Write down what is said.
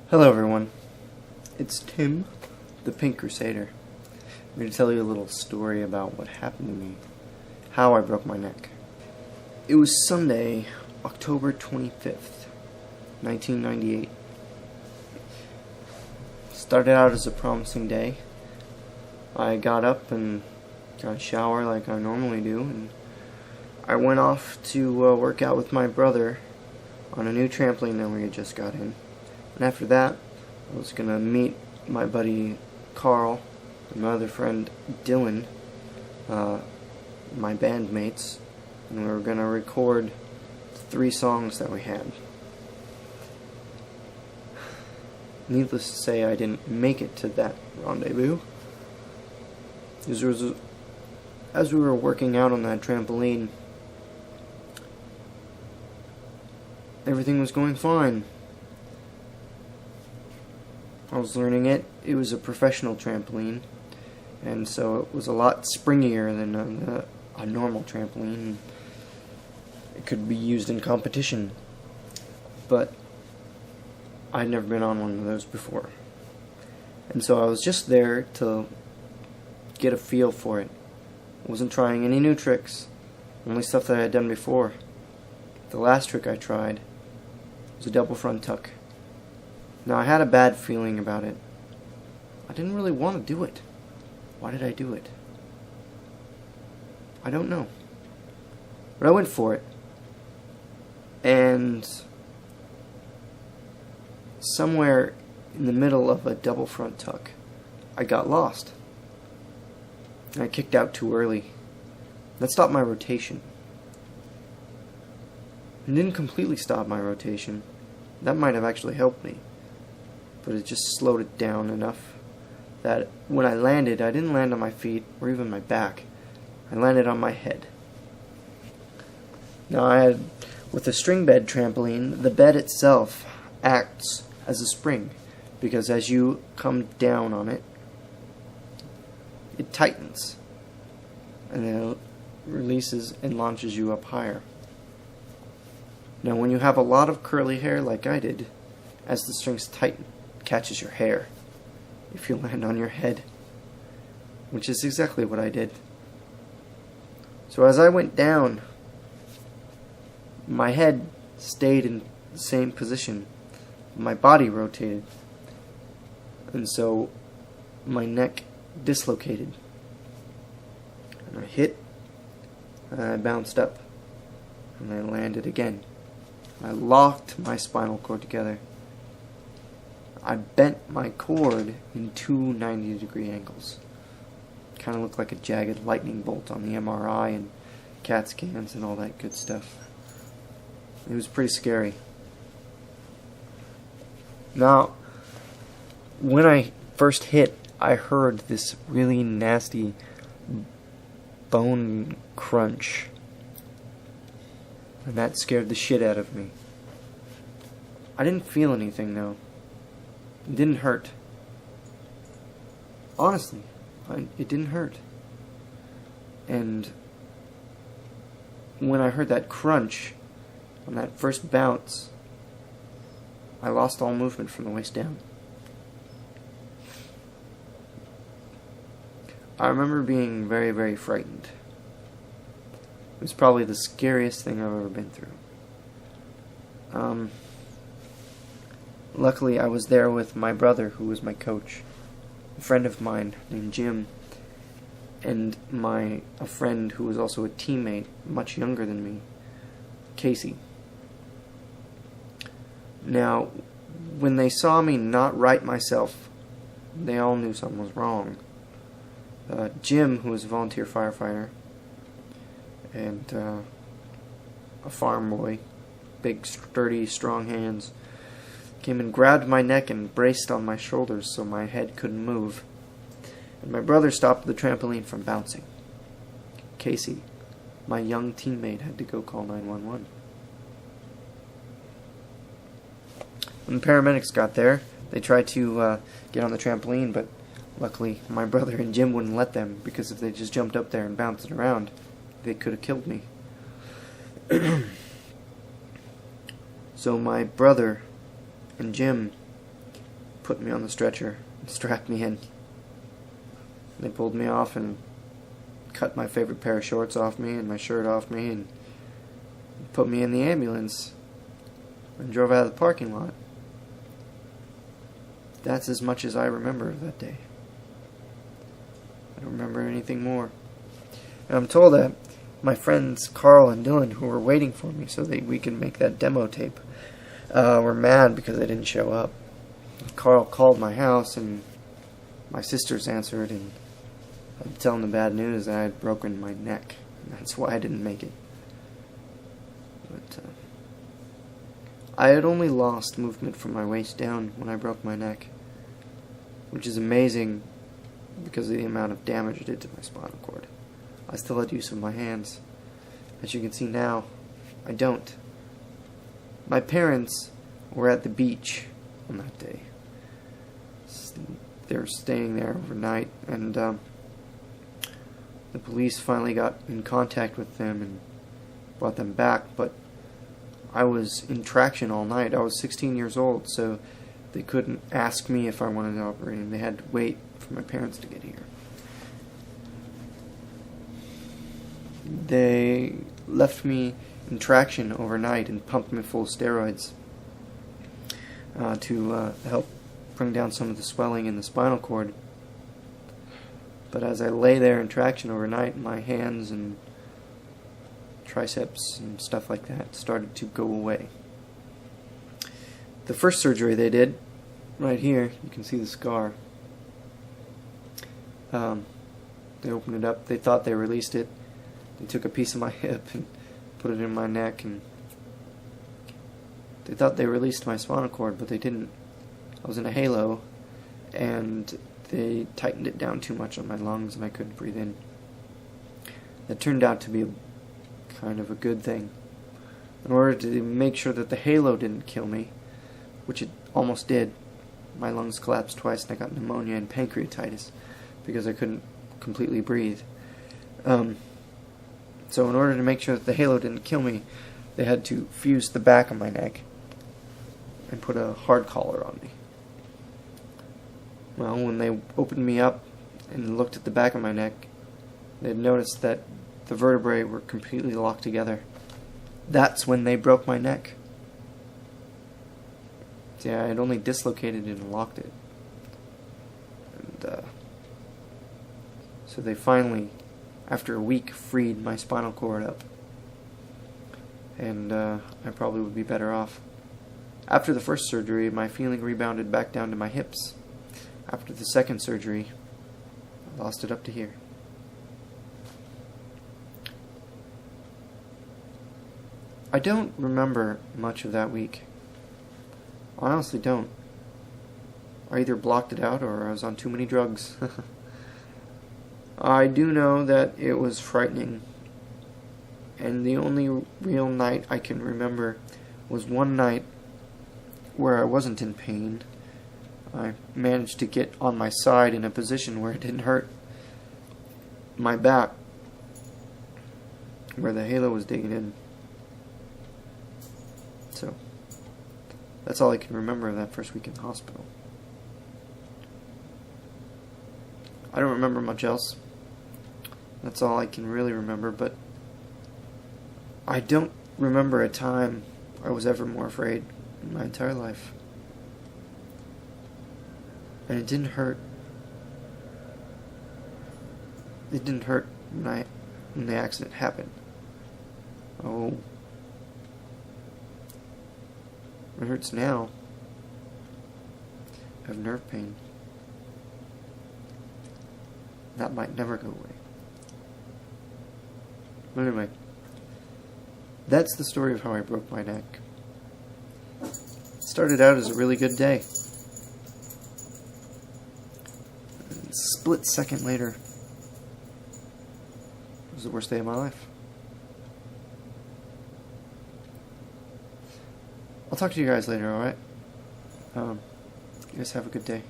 Hello everyone, it's Tim, the Pinkcrusader. I'm going to tell you a little story about what happened to me, how I broke my neck. It was Sunday, October 25th, 1998. Started out as a promising day. I got up and got a shower like I normally do, and I went off to work out with my brother on a new trampoline that we had just got in. And after that, I was going to meet my buddy Carl and my other friend Dylan, my bandmates, and we were going to record 3 songs that we had. Needless to say, I didn't make it to that rendezvous. As we were working out on that trampoline, everything was going fine. I was learning it. It was a professional trampoline, and so it was a lot springier than a normal trampoline. It could be used in competition, but I'd never been on one of those before. And so I was just there to get a feel for it. I wasn't trying any new tricks, only stuff that I had done before. The last trick I tried was a double front tuck. Now, I had a bad feeling about it. I didn't really want to do it. Why did I do it? I don't know. But I went for it. And somewhere in the middle of a double front tuck, I got lost. I kicked out too early. That stopped my rotation. It didn't completely stop my rotation. That might have actually helped me. But it just slowed it down enough that when I landed, I didn't land on my feet or even my back. I landed on my head. Now, with a string bed trampoline, the bed itself acts as a spring, because as you come down on it, it tightens, and then it releases and launches you up higher. Now, when you have a lot of curly hair like I did, as the strings tighten, it catches your hair if you land on your head, which is exactly what I did. So as I went down, my head stayed in the same position. My body rotated, and so my neck dislocated. And I hit, and I bounced up, and I landed again. I locked my spinal cord together. I bent my cord in 2 90-degree angles. Kind of looked like a jagged lightning bolt on the MRI and CAT scans and all that good stuff. It was pretty scary. Now, when I first hit, I heard this really nasty bone crunch, and that scared the shit out of me. I didn't feel anything, though. It didn't hurt. Honestly, it didn't hurt. And when I heard that crunch on that first bounce, I lost all movement from the waist down. I remember being very, very frightened. It was probably the scariest thing I've ever been through. Luckily, I was there with my brother, who was my coach, a friend of mine named Jim, and a friend who was also a teammate, much younger than me, Casey. Now, when they saw me not right myself, they all knew something was wrong. Jim, who was a volunteer firefighter, and a farm boy, big, sturdy, strong hands, came and grabbed my neck and braced on my shoulders so my head couldn't move. And my brother stopped the trampoline from bouncing. Casey, my young teammate, had to go call 911. When the paramedics got there, they tried to get on the trampoline, but luckily my brother and Jim wouldn't let them, because if they just jumped up there and bounced around, they could have killed me. So my brother and Jim put me on the stretcher and strapped me in. They pulled me off and cut my favorite pair of shorts off me and my shirt off me and put me in the ambulance and drove out of the parking lot. That's as much as I remember of that day. I don't remember anything more. And I'm told that my friends Carl and Dylan, who were waiting for me so that we could make that demo tape, were mad because I didn't show up. Carl called my house and my sisters answered, and I'd tell them the bad news that I had broken my neck. And that's why I didn't make it. But I had only lost movement from my waist down when I broke my neck, which is amazing because of the amount of damage it did to my spinal cord. I still had use of my hands. As you can see now, I don't. My parents were at the beach on that day. They were staying there overnight, and the police finally got in contact with them and brought them back, but I was in traction all night. I was 16 years old, so they couldn't ask me if I wanted to operate, and they had to wait for my parents to get here. They left me in traction overnight and pumped me full of steroids to help bring down some of the swelling in the spinal cord. But as I lay there in traction overnight, my hands and triceps and stuff like that started to go away. The first surgery they did, right here, you can see the scar. They opened it up. They thought they released it. They took a piece of my hip and put it in my neck, and they thought they released my spinal cord, but they didn't. I was in a halo, and they tightened it down too much on my lungs, and I couldn't breathe in. That turned out to be kind of a good thing. In order to make sure that the halo didn't kill me, which it almost did, my lungs collapsed twice, and I got pneumonia and pancreatitis because I couldn't completely breathe. So in order to make sure that the halo didn't kill me, they had to fuse the back of my neck and put a hard collar on me. Well, when they opened me up and looked at the back of my neck, they noticed that the vertebrae were completely locked together. That's when they broke my neck. See, I had only dislocated it and locked it. And so they finally, after a week, freed my spinal cord up. And I probably would be better off. After the first surgery, my feeling rebounded back down to my hips. After the second surgery, I lost it up to here. I don't remember much of that week. I honestly don't. I either blocked it out or I was on too many drugs. I do know that it was frightening, and the only real night I can remember was one night where I wasn't in pain. I managed to get on my side in a position where it didn't hurt my back, where the halo was digging in. So, that's all I can remember of that first week in the hospital. I don't remember much else. That's all I can really remember, but I don't remember a time I was ever more afraid in my entire life. And it didn't hurt. It didn't hurt when the accident happened. Oh. It hurts now. I have nerve pain. That might never go away. But anyway, that's the story of how I broke my neck. It started out as a really good day. And a split second later, it was the worst day of my life. I'll talk to you guys later, alright? You guys have a good day.